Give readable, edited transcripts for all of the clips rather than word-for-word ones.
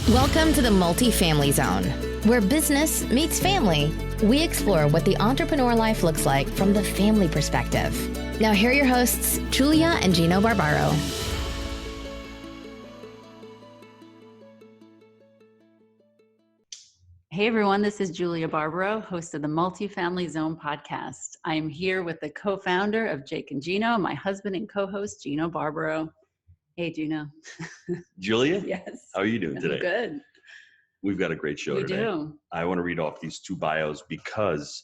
Welcome to the Multifamily Zone, where business meets family. We explore what the entrepreneur life looks like from the family perspective. Now here are your hosts, Julia and Gino Barbaro. Hey everyone, this is Julia Barbaro, host of the Multifamily Zone podcast. I am here with the co-founder of Jake and Gino, my husband and co-host, Gino Barbaro. Hey, Gino. Julia? Yes. How are you doing today? Good. We've got a great show We today. do. I want to read off these two bios because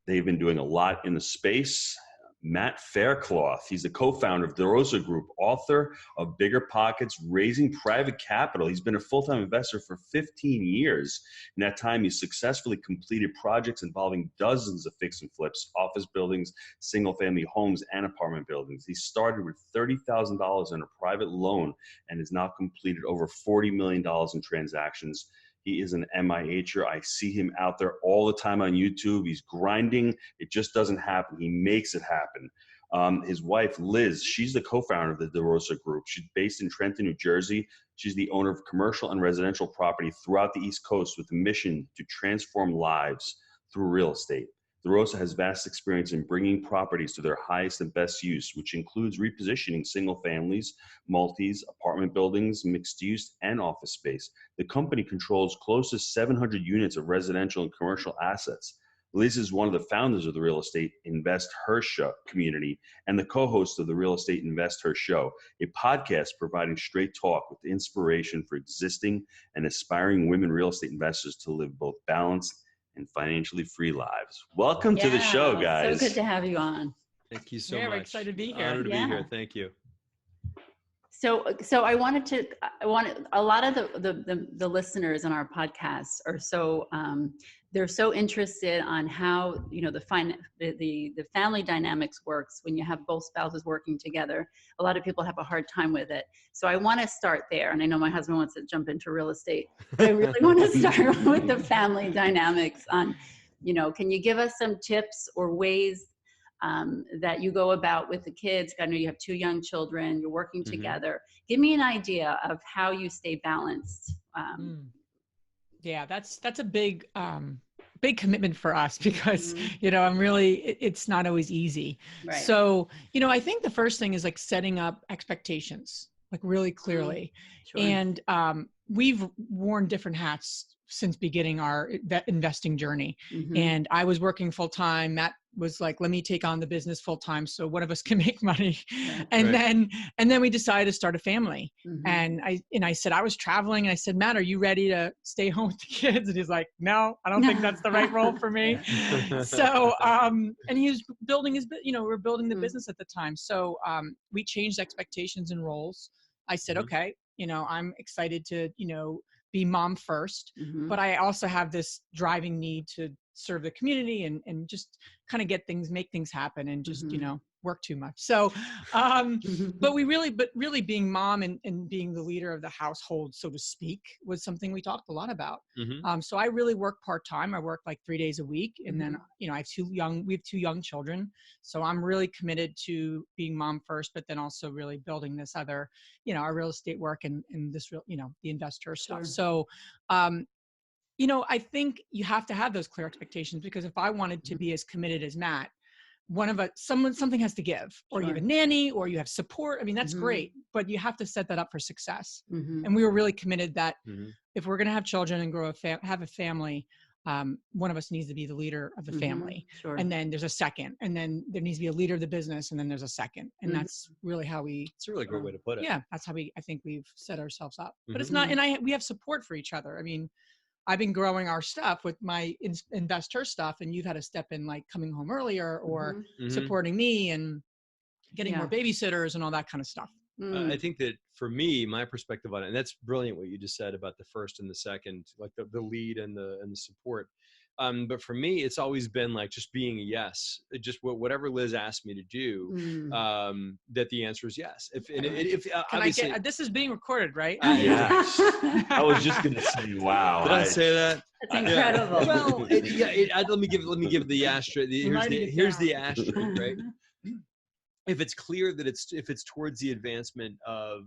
they've been doing a lot in the space. Matt Faircloth, he's the co-founder of the Rosa Group, author of Bigger Pockets, Raising Private Capital. He's been a full-time investor for 15 years. In that time, he's successfully completed projects involving dozens of fix and flips, office buildings, single-family homes, and apartment buildings. He started with $30,000 in a private loan and has now completed over $40 million in transactions. He is an MIHer. I see him out there all the time on YouTube. He's grinding. It just doesn't happen. He makes it happen. His wife, Liz, she's the co-founder of the DeRosa Group. She's based in Trenton, New Jersey. She's the owner of commercial and residential property throughout the East Coast with a mission to transform lives through real estate. DeRosa has vast experience in bringing properties to their highest and best use, which includes repositioning single families, multis, apartment buildings, mixed use, and office space. The company controls close to 700 units of residential and commercial assets. Liz is one of the founders of the Real Estate Invest Her Show community and the co-host of the Real Estate Invest Her Show, a podcast providing straight talk with inspiration for existing and aspiring women real estate investors to live both balanced and financially free lives. Welcome to the show, guys. So good to have you on. Thank you so much. We're excited to be here. Honored to be here. Thank you. So I want a lot of the listeners on our podcast are so they're so interested on how the family dynamics works when you have both spouses working together. A lot of people have a hard time with it. So I want to start there, and I know my husband wants to jump into real estate. I really want to start with the family dynamics. On, can you give us some tips or ways that you go about with the kids? I know you have two young children, you're working together. Give me an idea of how you stay balanced. Yeah, that's a big commitment for us because, it's not always easy. Right. So, I think the first thing is like setting up expectations, like really clearly. Sure. And we've worn different hats since beginning our investing journey. And I was working full time. Matt was like, let me take on the business full time so one of us can make money. And then we decided to start a family. And I said, I was traveling, and I said, Matt, are you ready to stay home with the kids? And he's like, no, I don't think that's the right role for me. So, and he was building we were building the business at the time. So we changed expectations and roles. I said, okay, I'm excited to, be mom first, but I also have this driving need to serve the community and just kind of make things happen and just, work too much. So, but really being mom and being the leader of the household, so to speak, was something we talked a lot about. So I really work part-time. I work like 3 days a week. And then, we have two young children. So I'm really committed to being mom first, but then also really building this other, our real estate work and this real, the investor stuff. So, I think you have to have those clear expectations, because if I wanted to be as committed as Matt, something has to give, or you have a nanny, or you have support. I mean, that's great, but you have to set that up for success. And we were really committed that if we're going to have children and have a family, one of us needs to be the leader of the family. Sure. And then there's a second, and then there needs to be a leader of the business, and then there's a second. And that's really how it's a really great way to put it. Yeah. That's how I think we've set ourselves up, but it's not, and we have support for each other. I mean, I've been growing our stuff with my investor stuff, and you've had to step in, like coming home earlier or supporting me and getting more babysitters and all that kind of stuff. I think that for me, my perspective on it, and that's brilliant what you just said about the first and the second, like the lead and the support. But for me, it's always been like just being a yes. Just whatever Liz asked me to do, that the answer is yes. This is being recorded, right? Yes. I was just gonna say, wow. Did I say that? That's incredible. Well, let me give the asterisk. Here's the asterisk, right? If it's clear that if it's towards the advancement of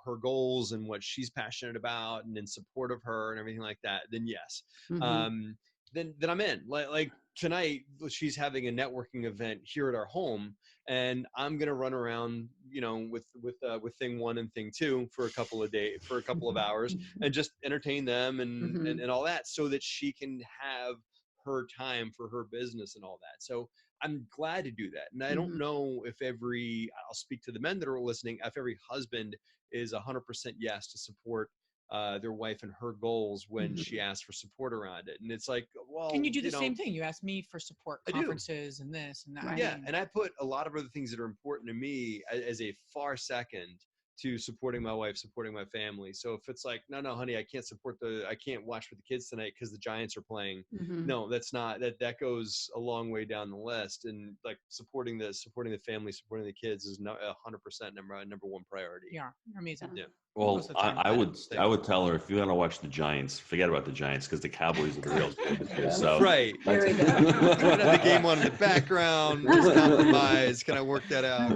her goals and what she's passionate about and in support of her and everything like that, then yes. Mm-hmm. Then I'm in. Like tonight, she's having a networking event here at our home, and I'm gonna run around, with thing one and thing two for a couple of hours, and just entertain them and all that, so that she can have her time for her business and all that. So I'm glad to do that. And I don't know if I'll speak to the men that are listening, if every husband is 100% yes to support their wife and her goals when she asks for support around it. And it's like, well, and you do the same thing. You ask me for support conferences and this and that. Right. Yeah. And I put a lot of other things that are important to me as a far second to supporting my wife, supporting my family. So if it's like, no, honey, I can't watch with the kids tonight because the Giants are playing. No, that's not, that goes a long way down the list. And like supporting the family, supporting the kids is 100% number one priority. Yeah. Amazing. Yeah. Well, I would tell her, if you want to watch the Giants, forget about the Giants, because the Cowboys are the real team. So right. There we go. Kind of the game on in the background, just compromise. Can I work that out?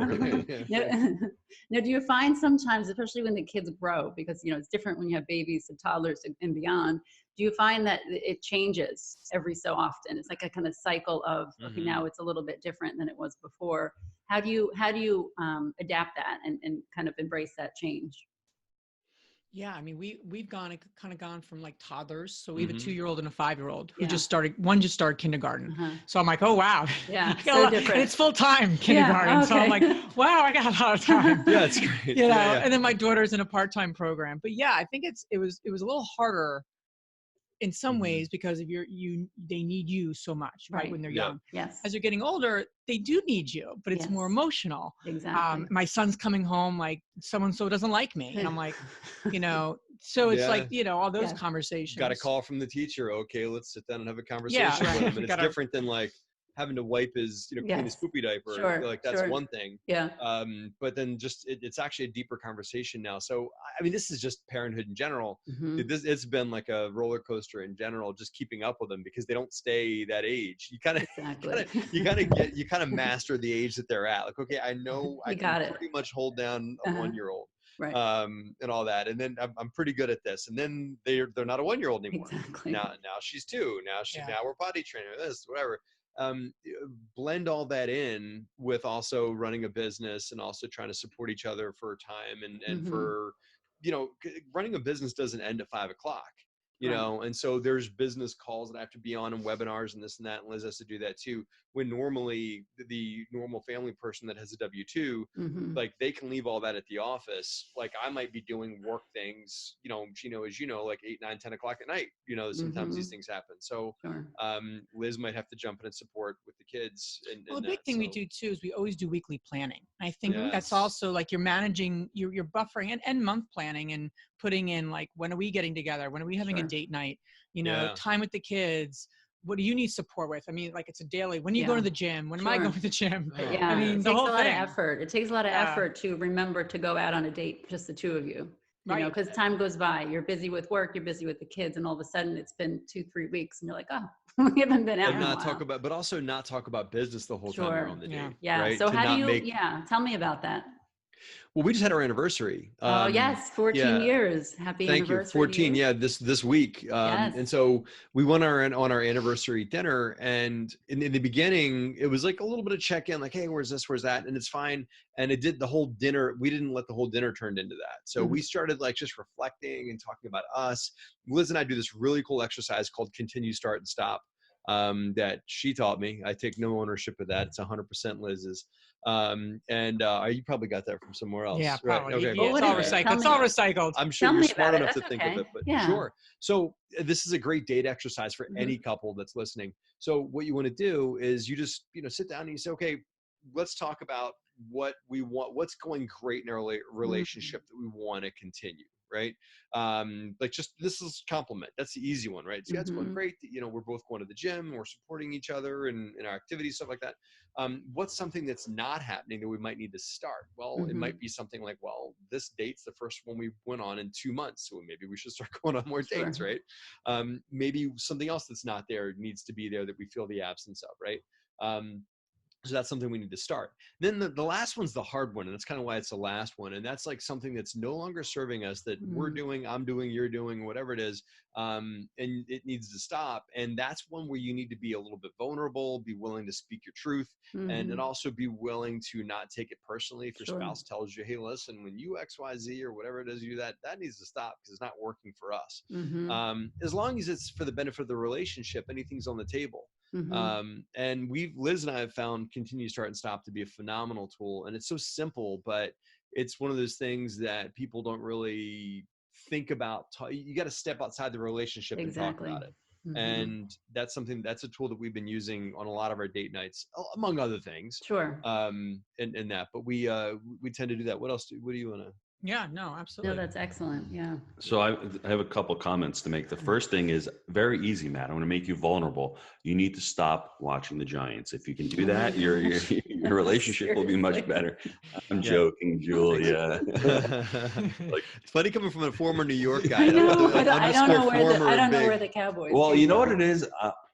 Now, do you find sometimes, especially when the kids grow, because it's different when you have babies and toddlers and beyond, do you find that it changes every so often? It's like a kind of cycle of, okay, now it's a little bit different than it was before. How do you adapt that and kind of embrace that change? Yeah, I mean, we've gone from like toddlers. So we have a 2-year-old and a 5-year-old who one just started kindergarten. So I'm like, oh wow, yeah, so different. And it's full time kindergarten. Yeah, okay. So I'm like, wow, I got a lot of time. Yeah, it's great. And then my daughter's in a part-time program. But yeah, I think it was a little harder in some ways because of they need you so much, right? When they're young. Yes. As you're getting older, they do need you, but it's more emotional. Exactly. My son's coming home like so-and-so doesn't like me. And I'm like, so it's like, all those conversations. Got a call from the teacher. Okay, let's sit down and have a conversation with him. And it's different than like having to wipe his, clean his poopy diaper. Sure, that's one thing. Yeah. But then just, it's actually a deeper conversation now. So, I mean, this is just parenthood in general. It's been like a roller coaster in general, just keeping up with them because they don't stay that age. You kind of master the age that they're at. Like, okay, I know I can pretty much hold down a 1-year-old. Right. And all that. And then I'm pretty good at this. And then they're not a 1-year-old anymore. Exactly. Now she's 2. Now we're potty training, this, whatever. Blend all that in with also running a business and also trying to support each other for time and for, running a business doesn't end at 5 o'clock, and so there's business calls that I have to be on and webinars and this and that. And Liz has to do that too. When normally the normal family person that has a W-2, like they can leave all that at the office. Like I might be doing work things, Gino, as like 8, 9, 10 o'clock at night, sometimes these things happen. So, Liz might have to jump in and support with the kids. The big thing we do too, is we always do weekly planning. I think that's also like you're managing, you're buffering and month planning and putting in like, when are we getting together? When are we having a date night? Time with the kids. What do you need support with? I mean, like it's a daily. When are you going to the gym? When am I going to the gym? Yeah, I mean, it takes a lot of effort. It takes a lot of effort to remember to go out on a date, just the two of you. Because time goes by. You're busy with work. You're busy with the kids, and all of a sudden it's been 2-3 weeks, and you're like, oh, we haven't been out. And but also not talk about business the whole time we're on the date. Yeah. Right? So how do you? Tell me about that. Well, we just had our anniversary. 14 years. Happy anniversary. Thank you. 14. Yeah, this week. And so we went on our anniversary dinner, and in the beginning, it was like a little bit of check-in, like, hey, where's this, where's that, and it's fine. And it did the whole dinner. We didn't let the whole dinner turn into that. So we started like just reflecting and talking about us. Liz and I do this really cool exercise called Continue, Start, and Stop. That she taught me. I take no ownership of that. It's 100% Liz's. You probably got that from somewhere else. Yeah, probably. Right. Okay. Yeah, it's all recycled. It's all recycled. I'm sure you're smart enough to think of it, but sure. So this is a great date exercise for any couple that's listening. So what you want to do is you just, sit down and you say, okay, let's talk about what we want, what's going great in our relationship that we want to continue. Right. Like just, this is compliment. That's the easy one, right? So that's going great. We're both going to the gym, we're supporting each other in our activities, stuff like that. What's something that's not happening that we might need to start? Well, it might be something like, well, this date's the first one we went on in 2 months. So maybe we should start going on more dates, right? Maybe something else that's not there needs to be there that we feel the absence of, right? So that's something we need to start. Then the last one's the hard one. And that's kind of why it's the last one. And that's like something that's no longer serving us, that we're doing, I'm doing, you're doing, whatever it is. And it needs to stop. And that's one where you need to be a little bit vulnerable, be willing to speak your truth, and also be willing to not take it personally. If your spouse tells you, hey, listen, when you X, Y, Z or whatever it is you do, that needs to stop because it's not working for us. As long as it's for the benefit of the relationship, anything's on the table. And Liz and I have found Continue, Start, and Stop to be a phenomenal tool. And it's so simple, but it's one of those things that people don't really think about. You got to step outside the relationship and talk about it. And that's a tool that we've been using on a lot of our date nights, among other things. Sure. And that, but we tend to do that. What else what do you want to? Yeah, no, absolutely. No, that's excellent. Yeah. So I have a couple of comments to make. The first thing is very easy, Matt. I want to make you vulnerable. You need to stop watching the Giants. If you can do that, your relationship will be much better. I'm joking, Julia. It's funny coming from a former New York guy. I know, but I don't know where the Cowboys. Well, you know what it is?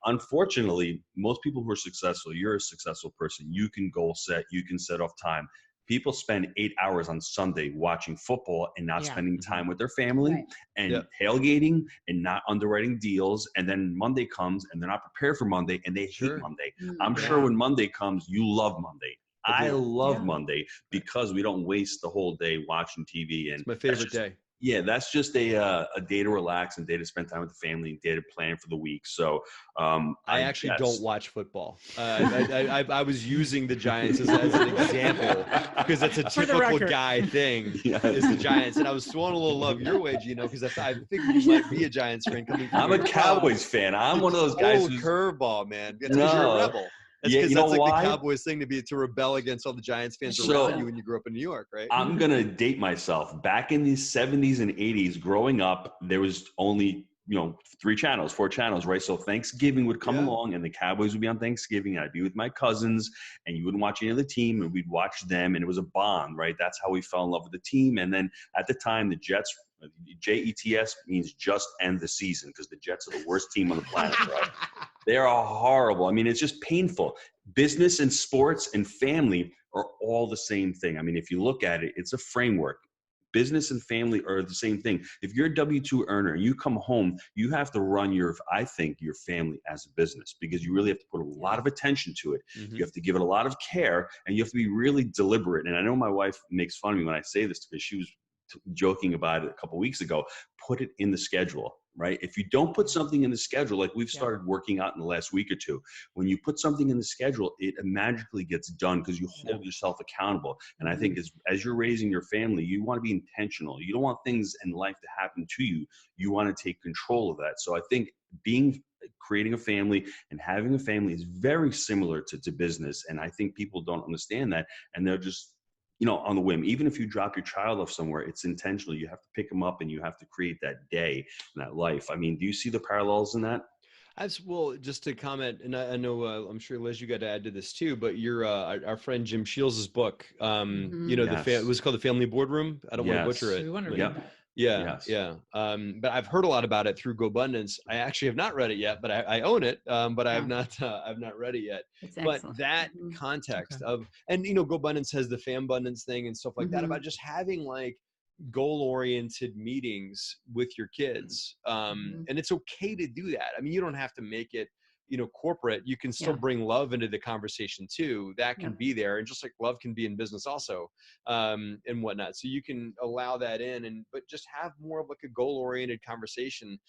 Unfortunately, most people who are successful, you're a successful person. You can goal set. You can set off time. People spend 8 hours on Sunday watching football and not spending time with their family and tailgating and not underwriting deals. And then Monday comes and they're not prepared for Monday and they hate Monday. I'm sure when Monday comes, you love Monday. I love Monday because we don't waste the whole day watching TV. And it's my favorite day. Yeah, that's just a day to relax and day to spend time with the family and day to plan for the week. So I actually don't watch football. I was using the Giants as an example because that's a typical guy thing is the Giants. And I was throwing a little love your way, Gino, because I think you might be a Giants fan. I'm a Cowboys fan. I'm one of those guys who's curveball, man. That's because you're a rebel. That's because that's like the Cowboys thing to rebel against all the Giants fans around you when you grew up in New York, right? I'm going to date myself. Back in the 70s and 80s, growing up, there was only, 4 channels, right? So Thanksgiving would come along and the Cowboys would be on Thanksgiving. And I'd be with my cousins and you wouldn't watch any other team and we'd watch them. And it was a bond, right? That's how we fell in love with the team. And then at the time, the Jets, JETS means just end the season because the Jets are the worst team on the planet, right? They are horrible. I mean, it's just painful. Business and sports and family are all the same thing. I mean, if you look at it, it's a framework. Business and family are the same thing. If you're a W-2 earner and you come home, you have to run your family as a business because you really have to put a lot of attention to it. You have to give it a lot of care and you have to be really deliberate. And I know my wife makes fun of me when I say this because she was joking about it a couple of weeks ago. Put it in the schedule, right? If you don't put something in the schedule, like we've started working out in the last week or two, when you put something in the schedule, it magically gets done because you hold yourself accountable. And I think as you're raising your family, you want to be intentional. You don't want things in life to happen to you. You want to take control of that. So I think creating a family and having a family is very similar to business. And I think people don't understand that. And they're just, on the whim. Even if you drop your child off somewhere, it's intentional. You have to pick them up and you have to create that day and that life. I mean, do you see the parallels in that? Well, just to comment, and I know, I'm sure Liz, you got to add to this too, but our friend Jim Shields' book, it was called The Family Boardroom. I don't want to butcher it. But I've heard a lot about it through GoBundance. I actually have not read it yet, but I own it. But I have not. I've not read it yet. But that context of, and GoBundance has the Fambundance thing and stuff like that about just having like goal-oriented meetings with your kids, and it's okay to do that. I mean, you don't have to make it corporate. You can still bring love into the conversation too. That can be there. And just like love can be in business also, and whatnot. So you can allow that in but just have more of like a goal-oriented conversation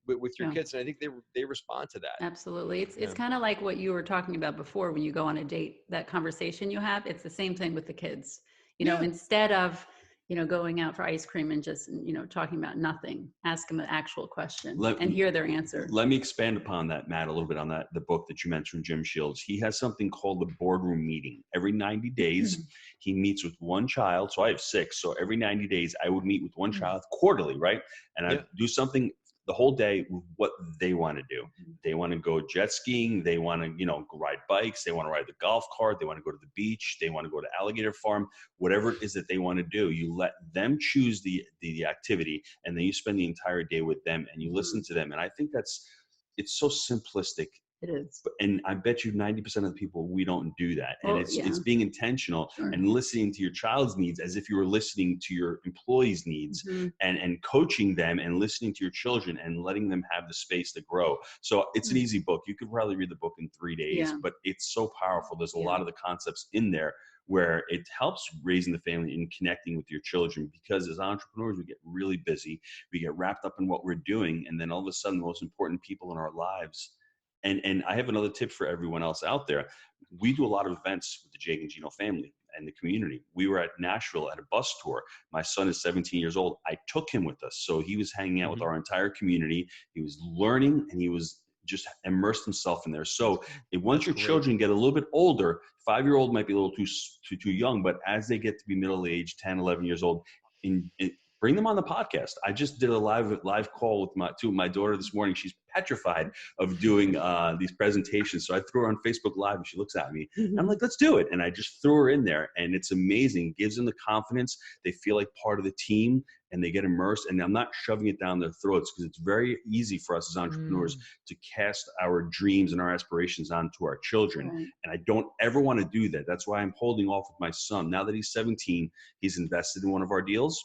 with your kids. And I think they respond to that. Absolutely. It's kind of like what you were talking about before when you go on a date, that conversation you have, it's the same thing with the kids, instead of, going out for ice cream and just, talking about nothing, ask them an actual question and hear their answer. Let me expand upon that, Matt, a little bit on the book that you mentioned, Jim Shields. He has something called the boardroom meeting. Every 90 days, he meets with one child. So I have 6. So every 90 days, I would meet with one child quarterly, right? And I do something the whole day with what they want to do. They want to go jet skiing. They want to, ride bikes. They want to ride the golf cart. They want to go to the beach. They want to go to alligator farm, whatever it is that they want to do. You let them choose the activity and then you spend the entire day with them and you listen to them. And I think it's so simplistic It is. And I bet you 90% of the people, we don't do that. And it's being intentional Sure. and listening to your child's needs as if you were listening to your employees' needs, and coaching them and listening to your children and letting them have the space to grow. So it's an easy book. You could probably read the book in 3 days, but it's so powerful. There's a lot of the concepts in there where it helps raising the family and connecting with your children, because as entrepreneurs, we get really busy. We get wrapped up in what we're doing. And then all of a sudden, the most important people in our lives. And I have another tip for everyone else out there. We do a lot of events with the Jake and Gino family and the community. We were at Nashville at a bus tour. My son is 17 years old. I took him with us. So he was hanging out with our entire community. He was learning, and he was just immersed himself in there. So once your children get a little bit older, 5-year-old might be a little too young, but as they get to be middle-aged, 10, 11 years old, bring them on the podcast. I just did a live call with my daughter this morning. She's petrified of doing these presentations. So I threw her on Facebook Live, and she looks at me. And I'm like, let's do it. And I just threw her in there, and it's amazing. It gives them the confidence. They feel like part of the team, and they get immersed. And I'm not shoving it down their throats, because it's very easy for us as entrepreneurs to cast our dreams and our aspirations onto our children. Right. And I don't ever want to do that. That's why I'm holding off with my son. Now that he's 17, he's invested in one of our deals.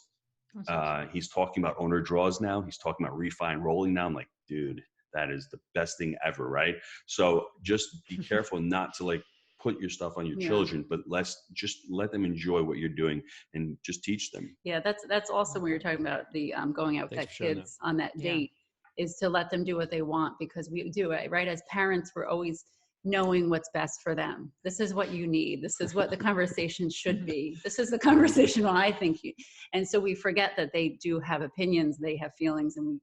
He's talking about owner draws now. He's talking about refi and rolling now. I'm like, dude, that is the best thing ever, right? So just be careful not to like put your stuff on your children, but let's just let them enjoy what you're doing and just teach them. Yeah, that's also when you're talking about the going out with that kids on that date, is to let them do what they want, because we do it, right? As parents, we're always knowing what's best for them. This is what you need. This is what the conversation should be. This is the conversation I think you, and so we forget that they do have opinions, they have feelings, and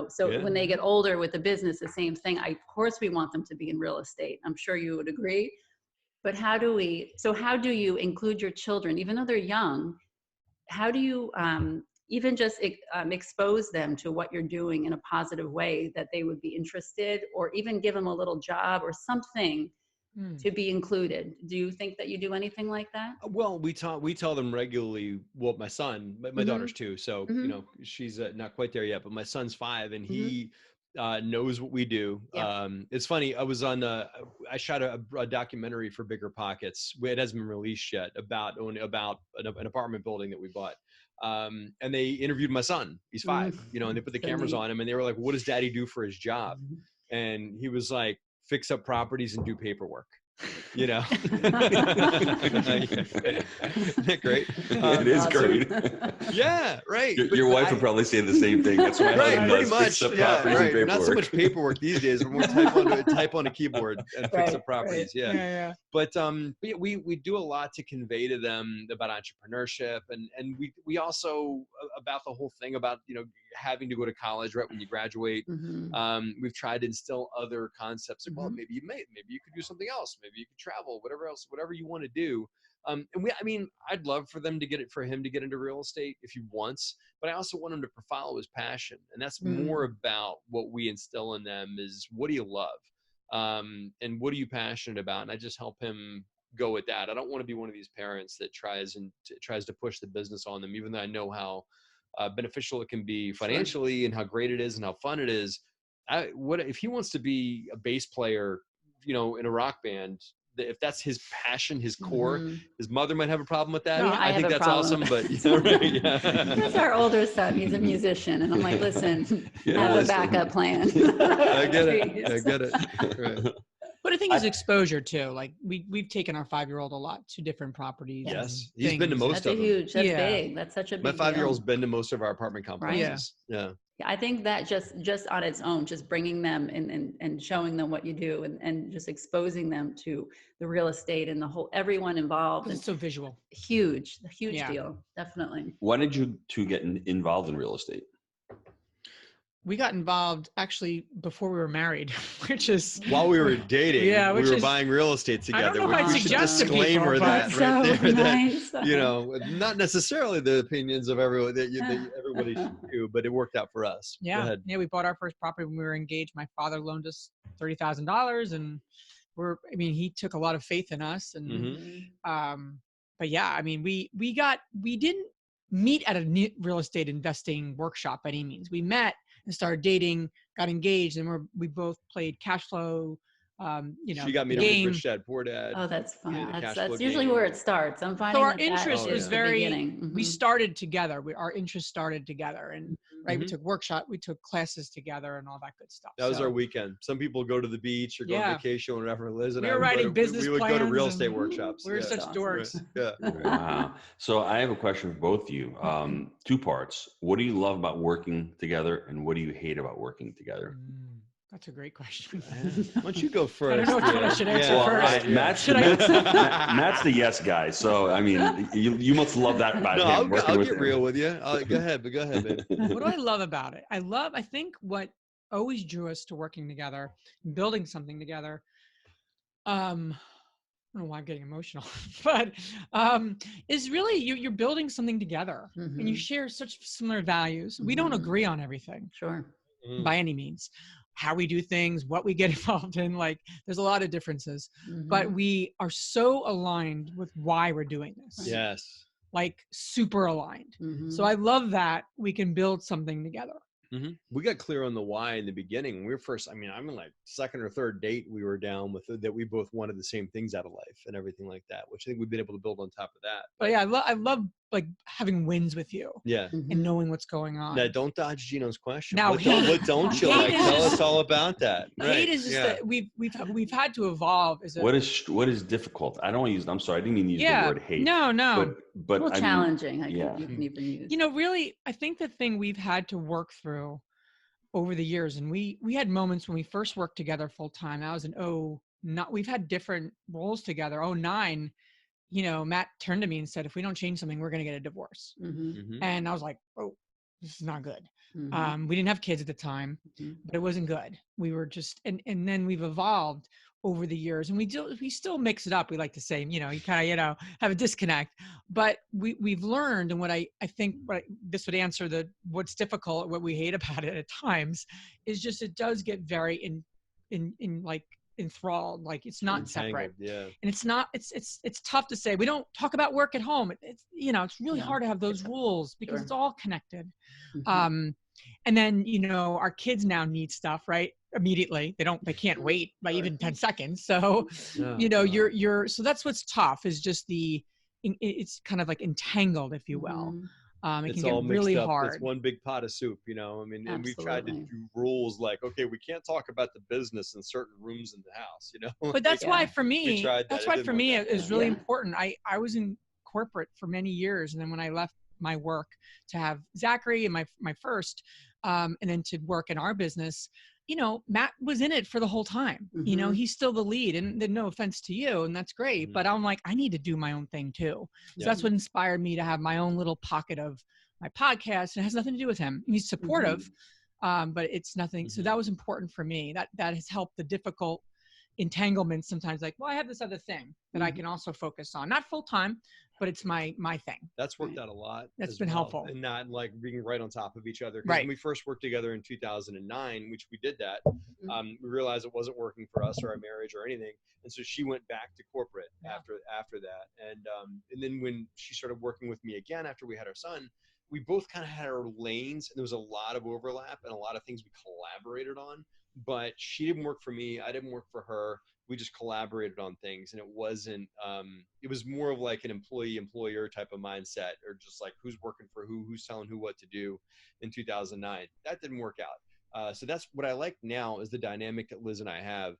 so when they get older with the business, the same thing. Of course we want them to be in real estate. I'm sure you would agree. But how do you include your children, even though they're young? How do you even just expose them to what you're doing in a positive way, that they would be interested, or even give them a little job or something to be included? Do you think that you do anything like that? Well, we tell them regularly. Well, my son, my daughter's too. So, she's not quite there yet, but my son's 5, and he knows what we do. Yep. It's funny. I shot a documentary for Bigger Pockets. It hasn't been released yet, about an apartment building that we bought. And they interviewed my son. He's 5, and they put the cameras on him, and they were like, "What does Daddy do for his job?" And he was like, "Fix up properties and do paperwork." Isn't that great? It is great. Yeah, right. Your wife would probably say the same thing. That's why pretty much. Fix up properties and paperwork. Not so much paperwork these days, but more type on a keyboard and fix up properties. Yeah. But we do a lot to convey to them about entrepreneurship, and we also about the whole thing about having to go to college right when you graduate. We've tried to instill other concepts. Like, well, maybe you could do something else. Maybe you could travel, whatever you want to do. And I'd love for him to get into real estate if he wants, but I also want him to follow his passion. And that's more about what we instill in them is, what do you love? And what are you passionate about? And I just help him go with that. I don't want to be one of these parents that tries to push the business on them, even though I know how beneficial it can be financially and how great it is and how fun it is. If he wants to be a bass player, in a rock band, if that's his passion, his core, his mother might have a problem with that. No, I think that's awesome, but That's our older son. He's a musician, and I'm like, listen, have a backup plan. I get it. Right. But I think it's exposure too. Like we've taken our 5-year-old a lot to different properties. Yes, he's been to most of them. That's big. That's such a big My 5-year-old's been to most of our apartment complexes. Right? Yeah. I think that just on its own, just bringing them and showing them what you do, and just exposing them to the real estate and everyone involved. It's so visual. Huge deal. Definitely. Why did you two get involved in real estate? We got involved actually before we were married, which is while we were dating. Yeah, we were buying real estate together. I don't know if I'd suggest disclaimer that so right there. Nice. That, not necessarily the opinions of everyone that everybody should do, but it worked out for us. Yeah, we bought our first property when we were engaged. My father loaned us $30,000, and he took a lot of faith in us, and but yeah, we didn't meet at a real estate investing workshop by any means. We met and started dating, got engaged, and we both played cash flow She got me the to game. Rich Dad Poor Dad. Oh, that's fun. the cash flow That's usually game. where it starts. I'm finding So our that interest that was is yeah. the very, beginning. we Mhm. started together. Our interests started together, and right, we Mhm. took workshop, we took classes together and all that good stuff. That was So our weekend. Some people go to the beach or go on Yeah. vacation or whatever. Liz and We I were would writing go to, business we would go to real plans estate and workshops. we were Yeah. such Awesome. dorks. Yeah. Wow. So I have a question for both of you. Two parts. What do you love about working together, and what do you hate about working together? That's a great question. Why don't you go first? I don't know which one I should answer Well, first. Matt's, Should I Matt's the yes guy. So, I mean, you must love that about No, him. I'll with get him. real with you. Go ahead, man. What do I love about it? I think what always drew us to working together, building something together. I don't know why I'm getting emotional, but is really you're building something together, and you Mhm. share such similar values. We don't Mhm. agree on everything Sure. by any means, how we do things, what we get involved in. Like, there's a lot of differences, but Mhm. we are so aligned with why we're doing this. Yes. Like, super aligned. Mhm. So I love that we can build something together. We got clear on the why in the beginning. When we were first, I'm in like second or third date, we were down with that we both wanted the same things out of life and everything like that, which I think we've been able to build on top of that. But yeah, I love like having wins with you Yeah. and Mhm. knowing what's going on. Now, don't dodge Gino's question. Now, What don't you hate like? is Tell just- us all about that. Hate Right. is just Yeah. that we've had to evolve as a What is difficult? I don't want to use. I'm sorry, I didn't mean to use the word hate. No. But Well, I mean, challenging. I yeah. think you can even use. Really, I think the thing we've had to work through over the years, and we had moments when we first worked together full time. That was we've had different roles together. 09, Matt turned to me and said, if we don't change something, we're going to get a divorce. Mhm. And I was like, oh, this is not good. Mhm. We didn't have kids at the time, Mhm. but it wasn't good. We were just, and then we've evolved over the years, and we still mix it up. We like to say, you kind of, have a disconnect, but we've learned. And what I think this would answer what's difficult, what we hate about it at times, is just, it does get very like enthralled. Like, it's not separate. Yeah. And it's not, it's tough to say, we don't talk about work at home. It's really hard to have those rules because it's all connected. Mhm. And then, our kids now need stuff, right? Immediately. They can't wait by even 10 seconds. So, so that's what's tough, is just it's kind of like entangled, if you will. Mhm. It It's can all get mixed really up. hard. It's one big pot of soup, and we've tried to Absolutely. do rules like, okay, we can't talk about the business in certain rooms in the house, But that's Yeah. why for We me, tried that. that's It why didn't for work me out. it is really Yeah. important. I was in corporate for many years, and then when I left my work to have Zachary and my first, and then to work in our business, Matt was in it for the whole time. Mhm. He's still the lead, and then no offense to you, and that's great, Mhm. but I'm like, I need to do my own thing too. So Yeah. that's what inspired me to have my own little pocket of my podcast. It has nothing to do with him. He's supportive, but it's nothing. So Mhm. that was important for me. That has helped the difficult entanglements sometimes. Like, well, I have this other thing that I can also focus on, not full time, but it's my thing. That's worked out a lot. That's as been well, helpful. and not like being right on top of each other. 'Cause Right. When we first worked together in 2009, which we did that, we realized it wasn't working for us or our marriage or anything, and so she went back to corporate after that. And then when she started working with me again after we had our son, we both kind of had our lanes, and there was a lot of overlap and a lot of things we collaborated on. But she didn't work for me. I didn't work for her. We just collaborated on things, and it wasn't it was more of like an employee-employer type of mindset, or just like who's working for who's telling who what to do. In 2009, that didn't work out. So that's what I like now, is the dynamic that Liz and I have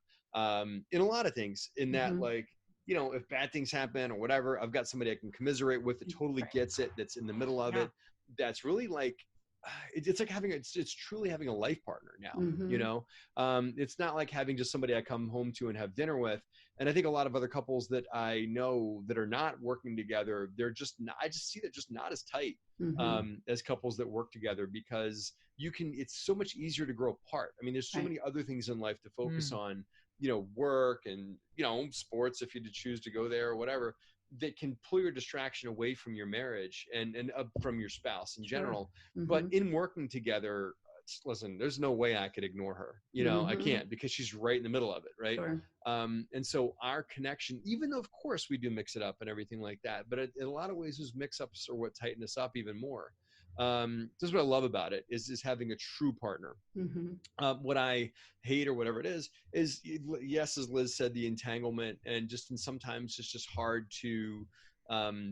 in a lot of things, in that like, if bad things happen or whatever, I've got somebody I can commiserate with that totally gets it, that's in the middle of it, that's really like, it's like it's truly having a life partner now. It's not like having just somebody I come home to and have dinner with. And I think a lot of other couples that I know that are not working together, they're just not, I just see that just not as tight as couples that work together, because it's so much easier to grow apart. I mean, there's so many other things in life to focus on, work and, sports, if you choose to go there or whatever, that can pull your distraction away from your marriage and from your spouse in general. But in working together, listen, there's no way I could ignore her. I can't, because she's right in the middle of it. Right. Sure. And so our connection, even though of course we do mix it up and everything like that, but in a lot of ways those mix ups are what tighten us up even more. This is what I love about it is having a true partner. What I hate or whatever it is yes, as Liz said, the entanglement, and sometimes it's just hard to,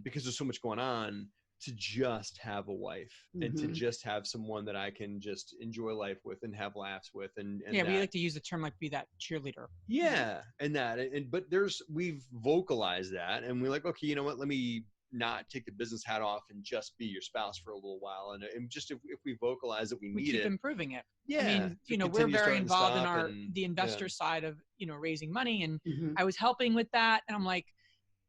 because there's so much going on, to just have a wife and to just have someone that I can just enjoy life with and have laughs with. And yeah, we like to use the term like be that cheerleader. Yeah. But we've vocalized that, and we're like, okay, you know what, let me not take the business hat off and just be your spouse for a little while. And just if we vocalize that we need keep it, improving it. Yeah. I mean, we're very involved in the investor side of, raising money. And I was helping with that. And I'm like,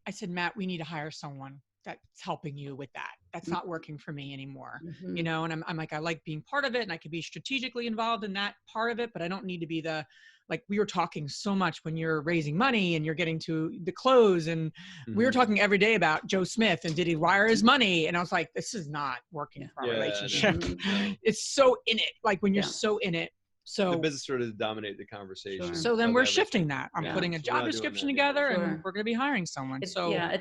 I said, Matt, we need to hire someone that's helping you with that. That's not working for me anymore. And I'm like, I like being part of it, and I could be strategically involved in that part of it, but I don't need to be like we were talking so much when you're raising money and you're getting to the close, and we were talking every day about Joe Smith and did he wire his money? And I was like, this is not working for our relationship. It's so in it. Like when you're so in it. So the business sort of dominated the conversation. So then we're shifting that. I'm putting a job description together, and we're going to be hiring someone. It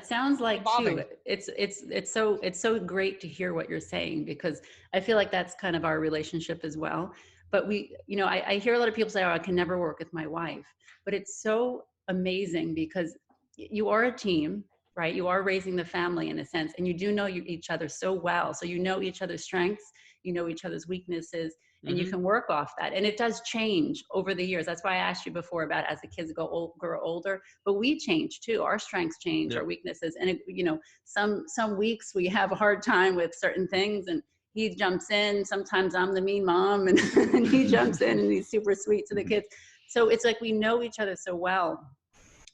sounds like too, it's so great to hear what you're saying, because I feel like that's kind of our relationship as well. But I hear a lot of people say, oh, I can never work with my wife, but it's so amazing because you are a team, right? You are raising the family in a sense, and you do know each other so well. So you know each other's strengths, you know each other's weaknesses, and you can work off that. And it does change over the years. That's why I asked you before about as the kids grow older, but we change too. Our strengths change, our weaknesses. And some weeks we have a hard time with certain things, and he jumps in. Sometimes I'm the mean mom, and he jumps in and he's super sweet to the kids. So it's like we know each other so well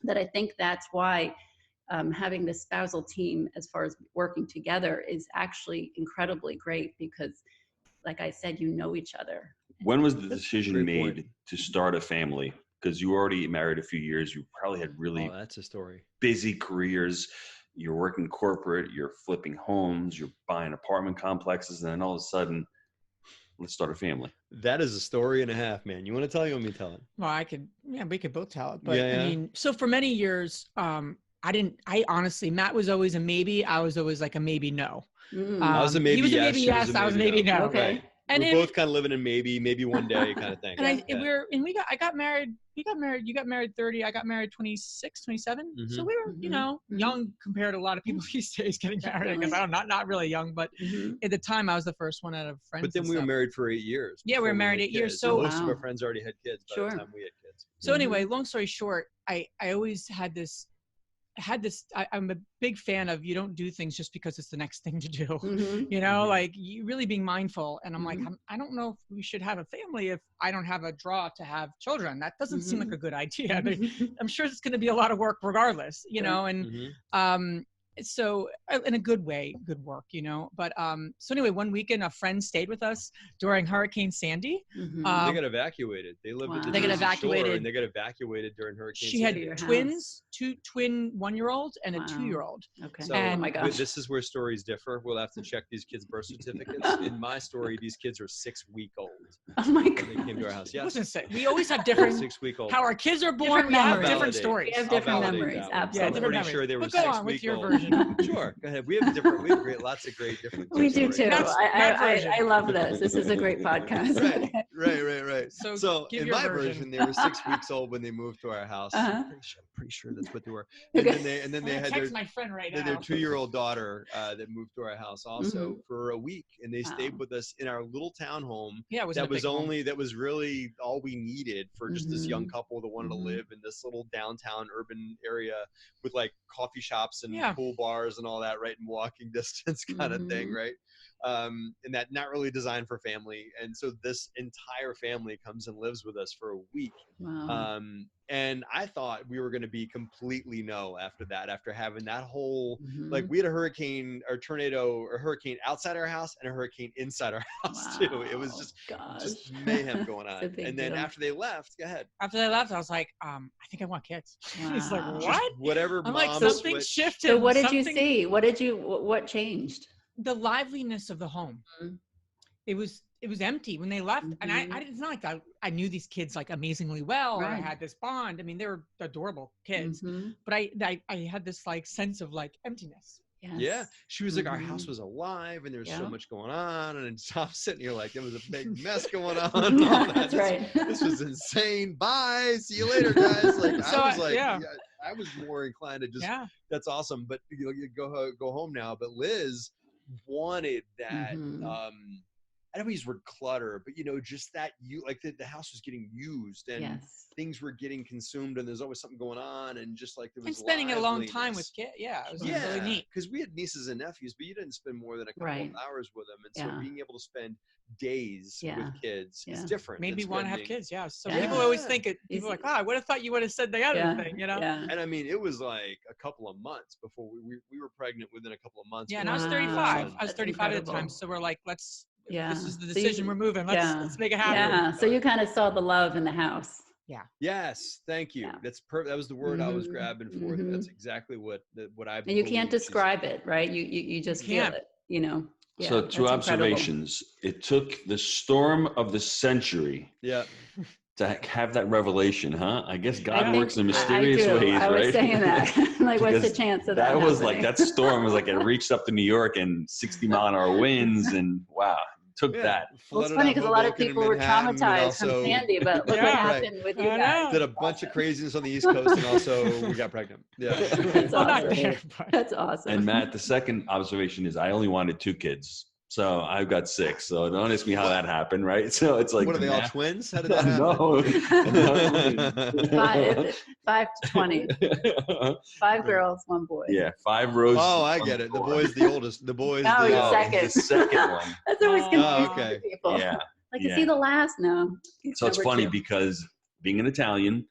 that I think that's why having this spousal team as far as working together is actually incredibly great, because like I said, you know each other. When was the decision made to start a family? Because you already married a few years. You probably had really that's a story. Busy careers. You're working corporate, you're flipping homes, you're buying apartment complexes, and then all of a sudden, let's start a family. That is a story and a half, man. You want to tell it? You want me to tell it? Well, we could both tell it. But I mean, so for many years, I honestly, Matt was always a maybe. I was always like a maybe no. I was a maybe he was yes. A maybe yes. I was a maybe no. Okay. Right. And we're both kind of living in maybe one day kind of thing. And I got married. You got married 30. I got married 26, 27. So we were, young compared to a lot of people these days getting married. I guess I'm not really young, but at the time I was the first one out of friends. But then we were married for 8 years. Yeah, we were married 8 years. So most of our friends already had kids by the time we had kids. So anyway, long story short, I always had this. I'm a big fan of, you don't do things just because it's the next thing to do, like you really being mindful. And I'm like, I don't know if we should have a family if I don't have a draw to have children. That doesn't seem like a good idea. I'm sure it's going to be a lot of work regardless, so in a good way, good work, but so anyway, one weekend a friend stayed with us during Hurricane Sandy. They got evacuated. They lived at the they got evacuated and they got evacuated during Hurricane Sandy. She had twins, two twin 1-year-olds and a 2-year-old. Okay. So oh my gosh. This is where stories differ. We'll have to check these kids' birth certificates. In my story, these kids are 6-week-old. Oh my god. They came to our house. Yes. We always have different 6-week-old. How our kids are born. We have different stories. We have different memories. Absolutely. I'm pretty sure they were 6-week-old. Go on with your version. Sure. Go ahead. We have lots of great different. We do too. I love this. This is a great podcast. Right. So in my version, they were 6 weeks old when they moved to our house. I'm pretty sure that's what they were. And then they had their 2-year-old daughter that moved to our house also for a week, and they stayed with us in our little townhome. Yeah, that was really all we needed for just this young couple that wanted to live in this little downtown urban area with like coffee shops and pool bars and all that right in walking distance kind of thing, right? And that not really designed for family. And so this entire family comes and lives with us for a week. Wow. And I thought we were going to be completely no after that, after having that whole, like we had a hurricane or tornado or hurricane outside our house and a hurricane inside our house too. It was just mayhem going on. And then after they left, go ahead. After they left, I was like, I think I want kids. Wow. He's like, what? Just whatever. I'm like, something shifted. So what did you see? What changed? The liveliness of the home. It was empty when they left. And it's not like I knew these kids like amazingly well. Or I had this bond. I mean, they were adorable kids, but I had this like sense of like emptiness. Yes. Yeah. She was like, our house was alive and there's so Yeah. much going on. And I'm sitting here like, there was a big mess going on. All that. That's right. This was insane. Bye. See you later, guys. Like, So, I was like, yeah. I was more inclined to just, Yeah. that's awesome. But you go home now. But Liz wanted that, I don't use the word clutter, but just that like the house was getting used and things were getting consumed and there's always something going on and just like there was and spending a long time with kids. Yeah, it was really neat. Because we had nieces and nephews, but you didn't spend more than a couple of hours with them, and so being able to spend days with kids is different. Made me want to have kids. Yeah, so Yeah. people always think it. People are like, I would have thought you would have said the other thing. Yeah. And I mean, it was like a couple of months before we were pregnant within a couple of months. Yeah, and I was 35. I was 35 at the time, so we're like, let's. Yeah. This is the decision we're moving. Let's make it happen. Yeah. So you kind of saw the love in the house. Yeah. Yes. Thank you. Yeah. That's that was the word I was grabbing for. That's exactly what I. And you can't describe it, right? You just feel it. Yeah, so two observations. It took the storm of the century. Yeah. To have that revelation, huh? I guess God works in mysterious ways, right? I was saying that. Like, what's the chance of that? That was happening? like, that storm was like, it reached up to New York and 60-mile-an-hour winds, and wow, took that. Well, it's funny because a lot of people were traumatized from Sandy, but look what happened with you guys. Did a bunch of craziness on the East Coast, and also we got pregnant. Yeah. That's awesome. That's awesome. And Matt, the second observation is I only wanted 2 kids. So I've got 6. So don't ask me how that happened, right? So it's like, what are they all twins? How did that happen? No. 5 to 20. 5 girls, 1 boy. Yeah, 5 rows. Oh, I get it. The boy's the oldest. The boy's the second. The second one. That's always confusing to people. Yeah. Like, is he the last? No. So it's funny because being an Italian,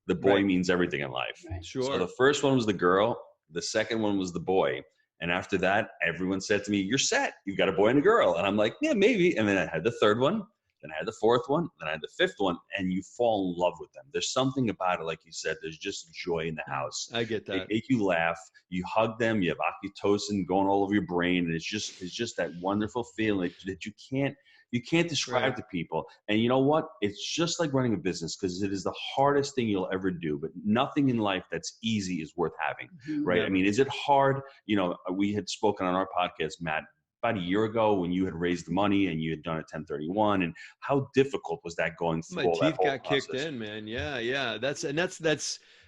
the boy means everything in life. Right. Sure. So the first one was the girl. The second one was the boy. And after that, everyone said to me, you're set. You've got a boy and a girl. And I'm like, yeah, maybe. And then I had the third one. Then I had the fourth one. Then I had the fifth one. And you fall in love with them. There's something about it, like you said, there's just joy in the house. I get that. They make you laugh. You hug them. You have oxytocin going all over your brain. And it's just that wonderful feeling that you can't describe to people. And you know what? It's just like running a business because it is the hardest thing you'll ever do. But nothing in life that's easy is worth having, right? Yeah. I mean, is it hard? We had spoken on our podcast, Matt, about a year ago when you had raised the money and you had done a 1031. And how difficult was that going through all that whole process? My teeth got kicked in, man. Yeah. That's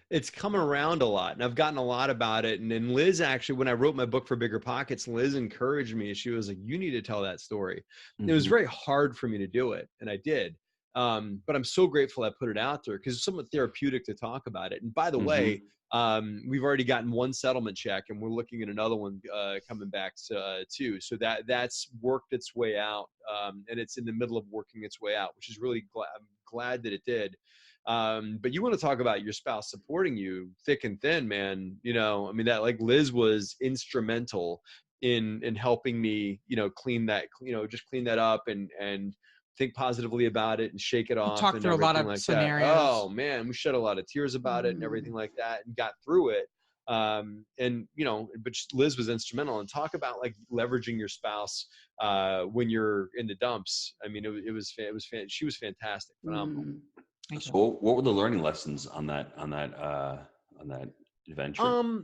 it's coming around a lot, and I've gotten a lot about it. And then Liz, actually, when I wrote my book for Bigger Pockets, Liz encouraged me. She was like, you need to tell that story. Mm-hmm. It was very hard for me to do it, and I did. But I'm so grateful I put it out there because it's somewhat therapeutic to talk about it. And by the way, we've already gotten 1 settlement check, and we're looking at another one coming back too. So that's worked its way out, and it's in the middle of working its way out, which is really I'm glad that it did. But you want to talk about your spouse supporting you thick and thin, man. I mean, that like Liz was instrumental in helping me, clean that up and think positively about it and shake it off. Talk through a lot of like scenarios. That. Oh man, we shed a lot of tears about it and everything like that and got through it. But Liz was instrumental. And talk about like leveraging your spouse when you're in the dumps. I mean, she was fantastic, phenomenal. So what were the learning lessons on that adventure?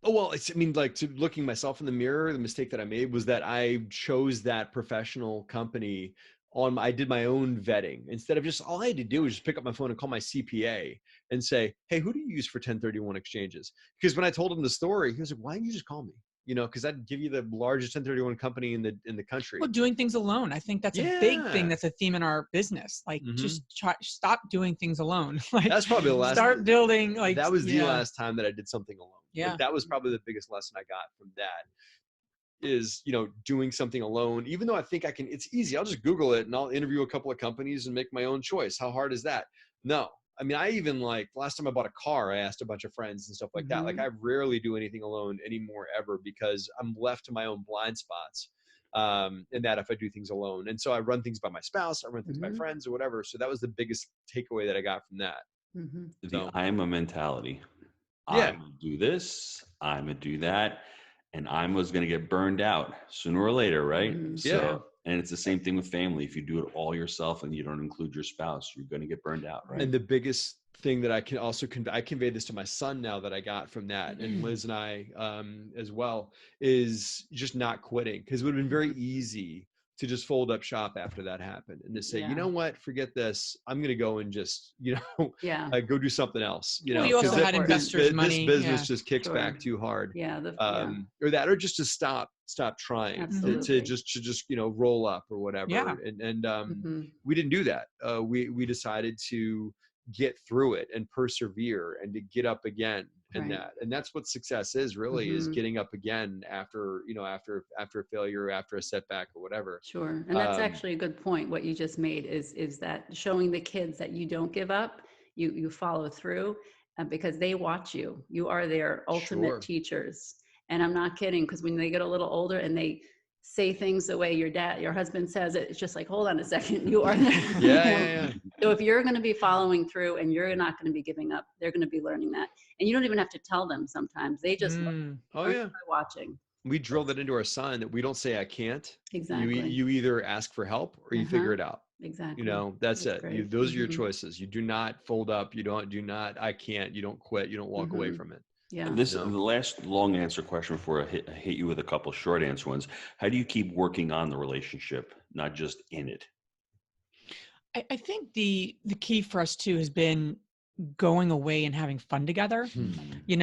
Looking myself in the mirror, the mistake that I made was that I chose that professional company I did my own vetting instead of just, all I had to do was just pick up my phone and call my CPA and say, hey, who do you use for 1031 exchanges? Because when I told him the story, he was like, why didn't you just call me? Because I'd give you the largest 1031 company in the country. Well, doing things alone. I think that's a big thing. That's a theme in our business. Like, just stop doing things alone. Like, that's probably the last. Start building. Like, that was the last time that I did something alone. Yeah, like, that was probably the biggest lesson I got from that. Is doing something alone. Even though I think it's easy. I'll just Google it and I'll interview a couple of companies and make my own choice. How hard is that? No. I mean, I even last time I bought a car, I asked a bunch of friends and stuff like that. Like, I rarely do anything alone anymore ever because I'm left to my own blind spots. And that if I do things alone. And so I run things by my spouse, I run things by friends or whatever. So that was the biggest takeaway that I got from that. The I'm a mentality. Yeah. I'm gonna do this, I'm gonna do that. And I was going to get burned out sooner or later, right? So, and it's the same thing with family. If you do it all yourself and you don't include your spouse, you're going to get burned out, right? And the biggest thing that I can also I convey this to my son now that I got from that, and Liz and I as well, is just not quitting, because it would have been very easy to just fold up shop after that happened and to say, you know what, forget this. I'm going to go and just, go do something else. Well, you also had investors' money. This business just kicks back too hard. Or just to stop trying to just roll up or whatever. Yeah. And we didn't do that. We decided to get through it and persevere and to get up again. And that's what success is, really, is getting up again after a failure, after a setback or whatever. Sure. And that's actually a good point. What you just made is that showing the kids that you don't give up, you follow through, because they watch you. You are their ultimate teachers. And I'm not kidding, because when they get a little older and they say things the way your husband says it, it's just like, hold on a second, you are there. Yeah. So if you're going to be following through and you're not going to be giving up, they're going to be learning that. And you don't even have to tell them sometimes. They just by watching. We drill that into our son, that we don't say I can't. Exactly. You either ask for help or you figure it out. Exactly. That's it. Those are your choices. You do not fold up. You do not, I can't, you don't quit. You don't walk away from it. Yeah. This is the last long answer question before I hit you with a couple short answer ones. How do you keep working on the relationship, not just in it? I think the key for us too has been going away and having fun together.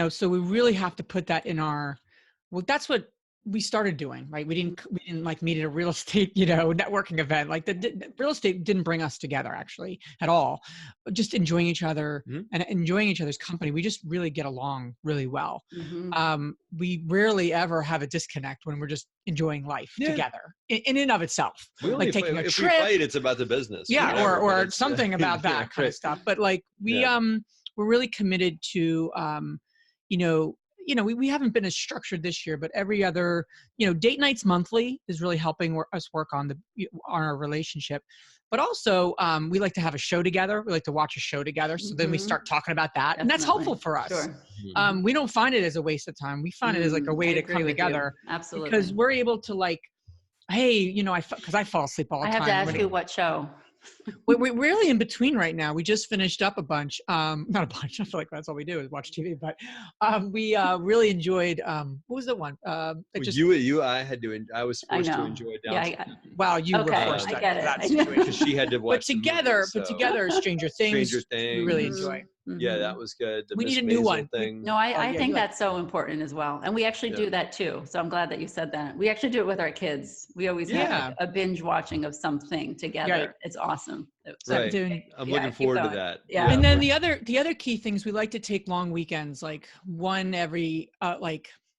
So we really have to put that in that's what we started doing, right? We didn't like meet at a real estate, networking event. Like the real estate didn't bring us together actually at all. Just enjoying each other and enjoying each other's company. We just really get along really well. We rarely ever have a disconnect when we're just enjoying life together in and of itself. Like taking a trip. If we fight, it's about the business. Yeah. Or something about that kind of stuff. But like we're really committed to, we haven't been as structured this year, but every other, date nights monthly is really helping us work on our relationship. But also, we like to have a show together. We like to watch a show together. So then we start talking about that. Definitely. And that's helpful for us. Sure. We don't find it as a waste of time. We find it as like a way to come together. Absolutely. Because we're able to like, hey, because I fall asleep all the time. I have to ask you what show. We're really in between right now. We just finished up a bunch, not a bunch. I feel like that's all we do is watch TV, but we really enjoyed, what was the one? I was forced to enjoy Downton. Wow, you were forced to that situation. Because she had to watch together, Stranger Things, we really enjoy. Yeah, that was good. We need a new one. No, I think that's so important as well. And we actually do that too. So I'm glad that you said that. We actually do it with our kids. We always have a binge watching of something together. Right. It's awesome. Right. I'm looking forward to that. Yeah. And then the other key things, we like to take long weekends, like one every,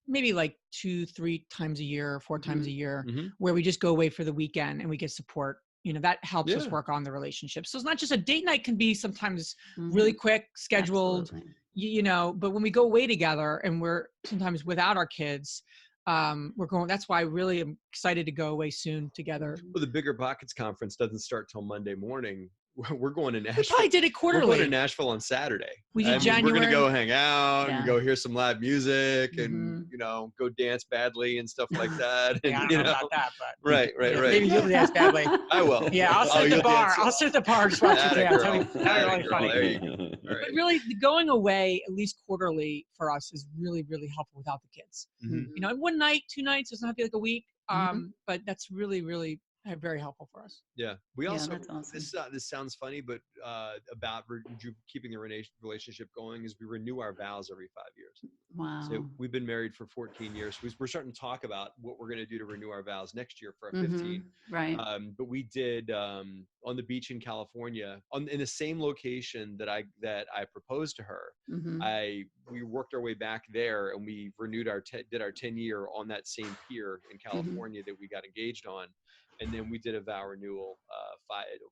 maybe like 2-3 times a year, 4 times a year, where we just go away for the weekend and we get support. That helps us work on the relationship. So it's not just a date night, can be sometimes really quick, scheduled, but when we go away together and we're sometimes without our kids, that's why I really am excited to go away soon together. Well, the Bigger Pockets conference doesn't start till Monday morning. We're going to Nashville. We probably did it quarterly. We're going to Nashville on Saturday. We did January. We're going to go hang out and go hear some live music and, go dance badly and stuff like that. And, I don't know about that, but. Right. Maybe you'll dance badly. I will. Yeah, I'll sit at the bar. I'll sit at the bar just watch you dance. That'd be really funny. There you go. But really, going away at least quarterly for us is really, really helpful without the kids. One night, 2 nights, doesn't have to be like a week. But that's really, really very helpful for us. Yeah. We also, that's awesome. This sounds funny, but about keeping the relationship going is we renew our vows every 5 years. Wow. So we've been married for 14 years. We're starting to talk about what we're going to do to renew our vows next year for our 15. Right. But we did on the beach in California, in the same location that I proposed to her. We worked our way back there and we renewed did our 10-year on that same pier in California that we got engaged on. And then we did a vow renewal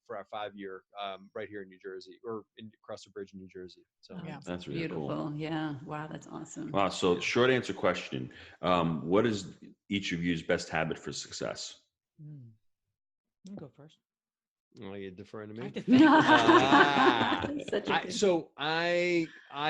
for our 5-year right here in New Jersey, or across the bridge in New Jersey. So that's really beautiful. Cool. Yeah. Wow. That's awesome. Wow. So short answer question. What is each of you's best habit for success? You go first. Oh, you're deferring to me? Such a So I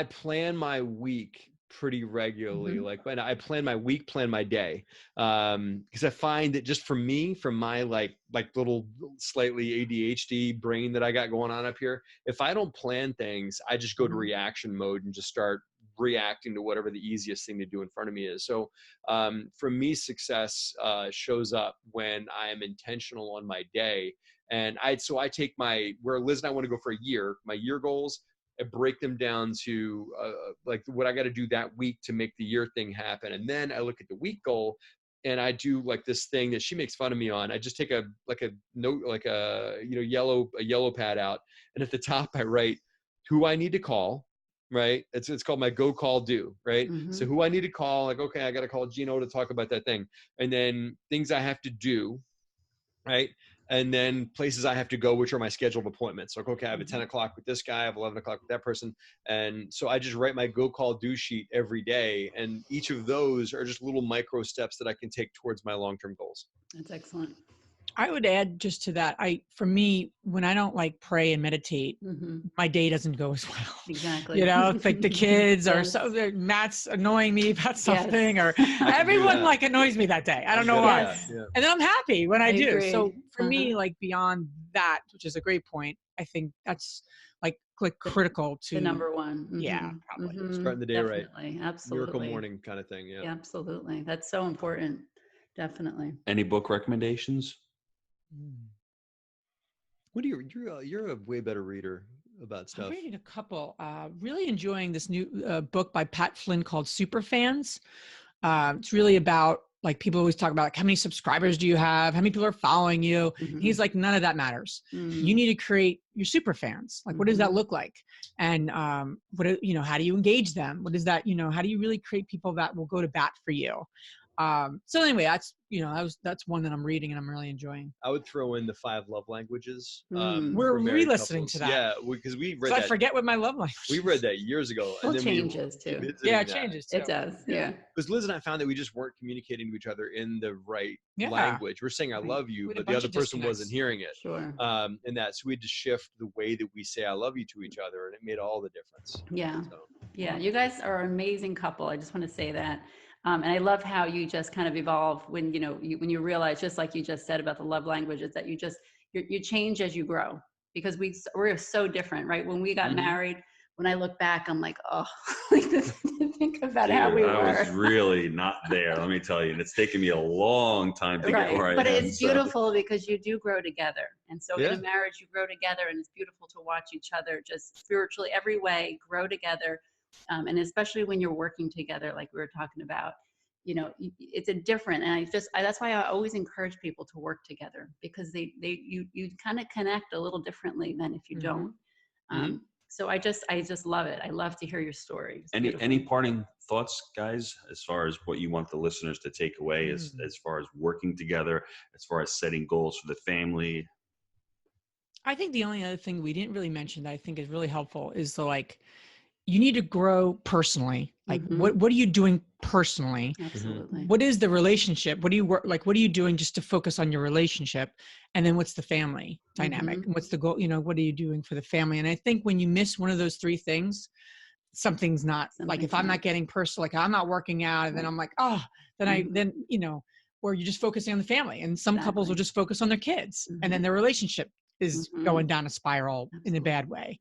plan my week pretty regularly. Mhm. Like when I plan my week, plan my day. Because I find that just for me, from my like little slightly ADHD brain that I got going on up here, if I don't plan things, I just go to reaction mode and just start reacting to whatever the easiest thing to do in front of me is. So for me, success shows up when I am intentional on my day. And I take where Liz and I want to go for a year, my year goals, I break them down to like what I got to do that week to make the year thing happen. And then I look at the week goal and I do like this thing that she makes fun of me on. I just take a note, like a yellow pad out. And at the top I write who I need to call, right? It's called my go, call, do, right? So who I need to call, like, okay, I got to call Gino to talk about that thing. And then things I have to do, right? And then places I have to go, which are my scheduled appointments. Like, okay, I have a 10 o'clock with this guy, I have 11 o'clock with that person. And so I just write my go, call, do sheet every day. And each of those are just little micro steps that I can take towards my long-term goals. That's excellent. I would add just to that, for me, when I don't like pray and meditate, my day doesn't go as well. Exactly. You know, it's like the kids Yes. Matt's annoying me about something, or can everyone do that. like annoys me that day. I don't know good why. at that, yeah. And then I'm happy when I do. Agreed. So for me, like beyond that, which is a great point, I think that's like critical to the number one. Yeah, probably. Starting the day right. Definitely. Absolutely. Miracle morning kind of thing. Yeah. Yeah, absolutely. That's so important. Definitely. Any book recommendations? What do you're a way better reader about stuff. I'm reading a couple. Really enjoying this new book by Pat Flynn called Superfans. It's really about, like, people always talk about, like, how many subscribers do you have? How many people are following you? He's like, none of that matters. You need to create your super fans. Like, what does that look like? And how do you engage them? What is that? How do you really create people that will go to bat for you? So anyway, that's one that I'm reading and I'm really enjoying. I would throw in the 5 love languages. We're re-listening to that. Yeah, because we read that. I forget what my love language is. We read that years ago. Well, it changes too. Yeah, it changes too. It does. Yeah. Because Liz and I found that we just weren't communicating to each other in the right language. We're saying I love you, but the other person wasn't hearing it. Sure. And so we had to shift the way that we say I love you to each other, and it made all the difference. Yeah. So. Yeah. You guys are an amazing couple. I just want to say that. And I love how you just kind of evolve when you realize, just like you just said about the love languages, that you change as you grow, because we're so different, right? When we got married, when I look back, I'm like, oh, like to think about how we were. I was really not there, let me tell you. And it's taken me a long time to get where I am. But it's beautiful because you do grow together. And so Yeah. in a marriage, you grow together, and it's beautiful to watch each other just spiritually, every way, grow together. And especially when you're working together, like we were talking about, it's a different, and that's why I always encourage people to work together, because you kind of connect a little differently than if you don't. So I just love it. I love to hear your story. Any parting thoughts, guys, as far as what you want the listeners to take away as far as working together, as far as setting goals for the family? I think the only other thing we didn't really mention that I think is really helpful is you need to grow personally. Like, what are you doing personally? Absolutely. What is the relationship? What do you work, like, what are you doing just to focus on your relationship? And then what's the family dynamic? And what's the goal? What are you doing for the family? And I think when you miss one of those 3 things, something's not like, if I'm not getting personal, like I'm not working out, and then I'm like, oh, then or you're just focusing on the family. And some couples will just focus on their kids, and then their relationship is going down a spiral in a bad way.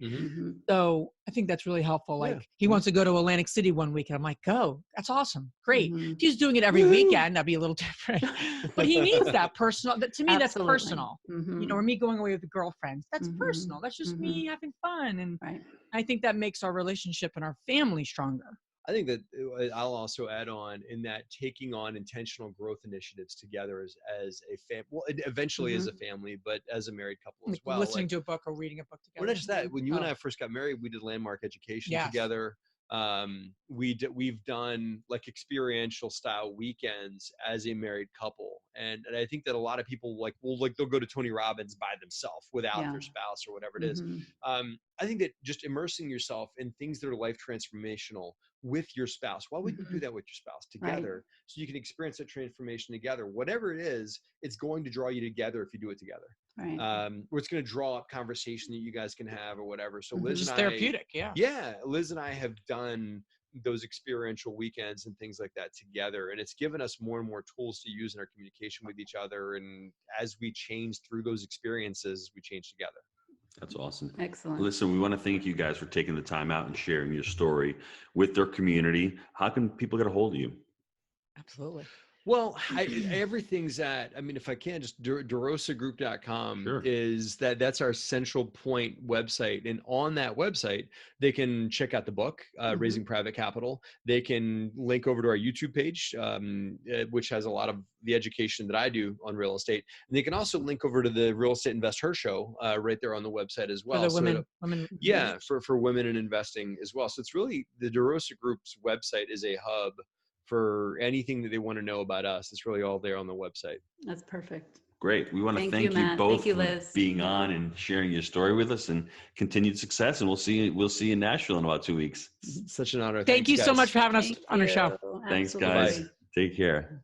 So I think that's really helpful. Like, he wants to go to Atlantic City one week, and I'm like, go, that's awesome. Great. If he's doing it every weekend, that'd be a little different, but he needs that personal, to me, that's personal. Or me going away with the girlfriends, that's personal. That's just me having fun. And I think that makes our relationship and our family stronger. I think that I'll also add on in that taking on intentional growth initiatives together as a family, well, eventually as a family, but as a married couple as well. Listening to a book or reading a book together. Well, not just that. When you and I first got married, we did landmark education together. We've done like experiential style weekends as a married couple. And I think that a lot of people they'll go to Tony Robbins by themselves without their spouse or whatever it is. I think that just immersing yourself in things that are life transformational with your spouse. Why wouldn't you do that with your spouse together? So you can experience that transformation together. Whatever it is, it's going to draw you together if you do it together. Or it's going to draw up conversation that you guys can have or whatever. So Liz just and I, therapeutic. Yeah. Liz and I have done those experiential weekends and things like that together. And it's given us more and more tools to use in our communication with each other. And as we change through those experiences, we change together. That's awesome. Excellent. Listen, we want to thank you guys for taking the time out and sharing your story with their community. How can people get a hold of you? Absolutely. Well, everything's at, I mean, if I can, just derosagroup.com Sure. is that's our central point website. And on that website, they can check out the book, Raising Private Capital. They can link over to our YouTube page, which has a lot of the education that I do on real estate. And they can also link over to the Real Estate Invest Her show right there on the website as well. For the women. Yeah, for women in investing as well. So it's really, the DeRosa Group's website is a hub for anything that they want to know about us. It's really all there on the website. That's perfect. Great. We want to thank you Matt. both Thank you, for Liz. being on and sharing your story with us, and continued success. And we'll see you in Nashville in about 2 weeks. Such an honor. Thank you so much for having us on our show. Thanks, Absolutely. guys. Take care.